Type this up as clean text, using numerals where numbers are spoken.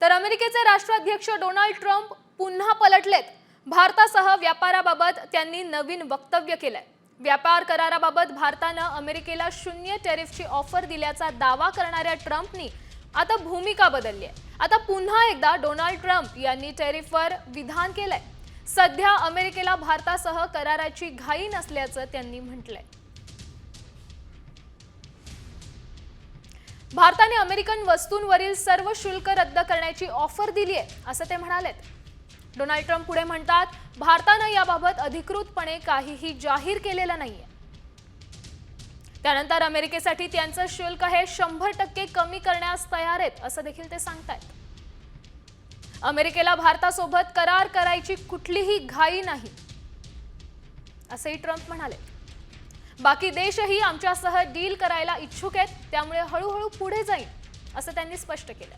तर अमेरिकेचे राष्ट्राध्यक्ष डोनाल्ड ट्रम्प पुन्हा पलटलेत। भारतासह व्यापाराबाबत त्यांनी नवीन वक्तव्य केलंय। व्यापार कराराबाबत भारताने अमेरिकेला शून्य टॅरिफची ऑफर दिल्याचा दावा करणाऱ्या ट्रम्पनी आता भूमिका बदलली आहे। आता पुन्हा एकदा डोनाल्ड ट्रम्प यांनी टॅरिफवर विधान केलंय। सध्या अमेरिकेला भारतासह कराराची घाई नसल्याचं त्यांनी म्हटलंय। भारताने अमेरिकन वस्तूंवरील सर्व शुल्क रद्द करण्याची ऑफर दिली आहे असं ते म्हणाले। डोनाल्ड ट्रम्प पुढे म्हणतात, भारताने याबाबत अधिकृतपणे काहीही जाहीर केलेलं नाहीये। त्यानंतर अमेरिकेसाठी त्यांचं शुल्क हे 100% कमी करण्यास तयार आहेत असं देखील ते सांगतायत। अमेरिकेला भारतासोबत करार करायची कुठलीही घाई नाही असंही ट्रम्प म्हणाले। बाकी देशही आमच्यासह डील करायला इच्छुक आहेत, त्यामुळे हळूहळू पुढे जाईल असं त्यांनी स्पष्ट केलं।